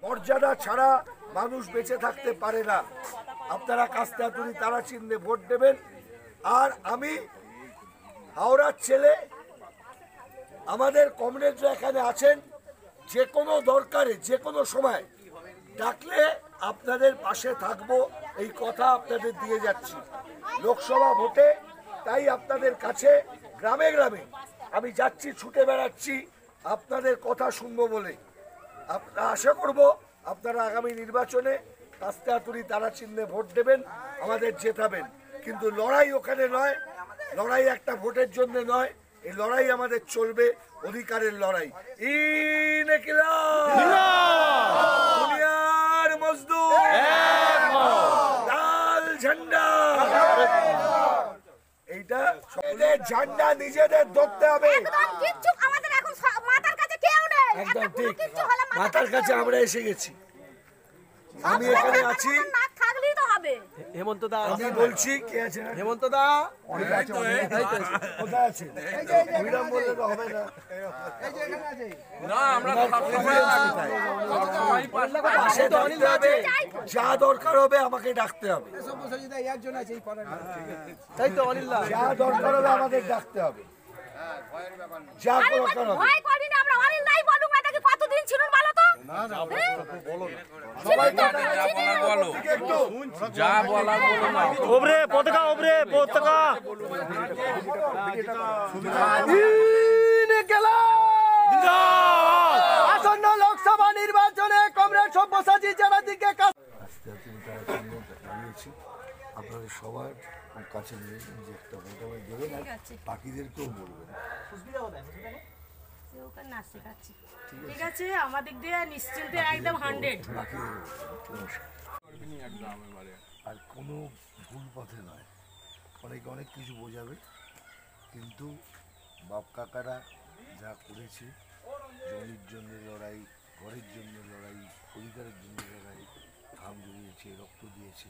মর্যাদা ছাড়া মানুষ বেঁচে থাকতে পারে না। আপনারা কাস্তাতুরি তারা চিহ্নে ভোট দেবেন। আর আমি হাওড়ার ছেলে, আমাদের কমরেডরা এখানে আছেন, যে কোনো দরকারে যে কোনো সময় ডাকলে আপনাদের পাশে থাকবো, এই কথা আপনাদের দিয়ে যাচ্ছি। লোকসভা ভোটে তাই আপনাদের কাছে গ্রামে গ্রামে আমি যাচ্ছি, ছুটে বেড়াচ্ছি আপনাদের কথা শুনবো বলে। আশা করব আপনারা আগামী নির্বাচনে কাস্তাতুরি তারা চিহ্নে ভোট দেবেন, আমাদের জেতাবেন। কিন্তু লড়াই ওখানে নয়, লড়াই একটা ভোটের জন্য নয়, এই লড়াই আমাদের চলবে অধিকারের লড়াই। দুনিয়ার মজদুর লাল ঝান্ডা, এইটা সকলের ঝান্ডা নিজেদের ধরতে হবে। একদম ঠিক, মাথার কাছে আমরা এসে গেছি। আমি এখানে আছি, হেমন্ত দা আমি বলছি কে আছে? হেমন্ত দা কোথায় আছে? অবিরাম বললে তো হবে না। যা দরকার হবে আমাকে ডাকতে হবে, তাই তো অনিল দা, যা দরকার হবে আমাদের ডাকতে হবে, যা দরকার হবে। ওবরে পতাকা, ওবরে পতাকা। আসন্ন লোকসভা নির্বাচনে কমরেড সব্যসাচী জেলা দিকে আপনাদের সবার কাছে নিয়ে যে একটা মোটামুটি দেবেন, বাকিদেরকেও বলবেন। ঠিক আছে, আমাদের দিয়ে নিশ্চিন্তে একদম 100। আর কোনো ভুল পথে নয়, অনেকে অনেক কিছু বোঝাবে, কিন্তু বাপ কাকারা যা করেছে, জমির জন্য লড়াই, ঘরের জন্য লড়াই, অধিকারের জন্য লড়াই, ঘাম জড়িয়েছে, রক্ত দিয়েছে,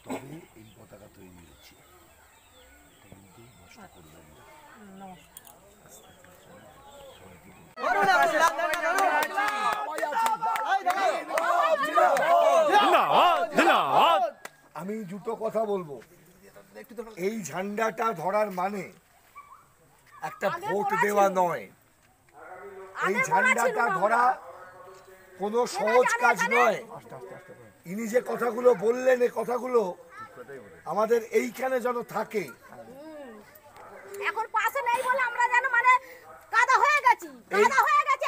তবে এই পতাকা তৈরি হয়েছে, কিন্তু নষ্ট করবেন না। আমি দুটো কথা বলবো। এই ঝান্ডাটা ধরার মানে একটা ভোট দেওয়া নয়, এই ঝান্ডাটা ধরা কোনো সহজ কাজ নয়। ইনি যে কথাগুলো বললেন, এই কথাগুলো আমাদের এইখানে যেন থাকে। এখন পাশে নেই বলে আমরা যেন মানে কাদা হয়ে গেছি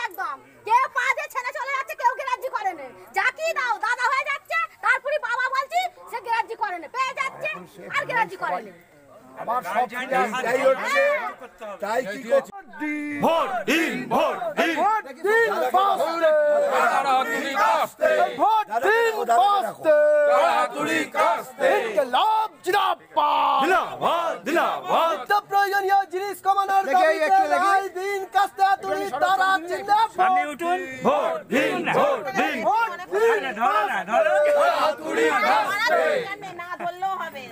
একদম। কেউ পা দিয়ে ছেড়ে চলে যাচ্ছে, কেউ গ্রাহ্য করে না। যাকে দাও দাদা হয়ে যাচ্ছে, তারপরে বাবা বলছি সে গ্রাহ্য করে না, পেয়ে যাচ্ছে আর গ্রাহ্য করে না। আমার সব এইটাই হচ্ছে, তাই কি করছে? ভোট দিন, ভোট দিন, ভোট দিন বাস্তে, ভোট দিন বাস্তে, ইনকলাব জিন্দাবাদ, জিন্দাবাদ, জিন্দাবাদ। প্রয়োজনীয় জিনিস কমানোর দাবিতে লাল দিন কাস্তাতুরি তারা জিন্দাবাদ। ভোট দিন, ভোট দিন, ভোট দিন কাস্তাতুরি না ধরলেও হবে,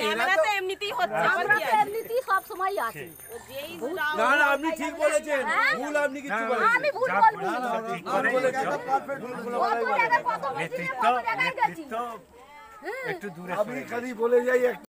এমনিতে তো এমনিতেই হচ্ছে, আমরা তো এমনিতেই সব সময় আছি। না না, আপনি ঠিক বলেছেন, ভুল আপনি কিছু বলেছেন। আমি ভুল বলবি, কত জায়গায় কত মিছিল, কত জায়গায় গেছি। আমি খালি বলে যাই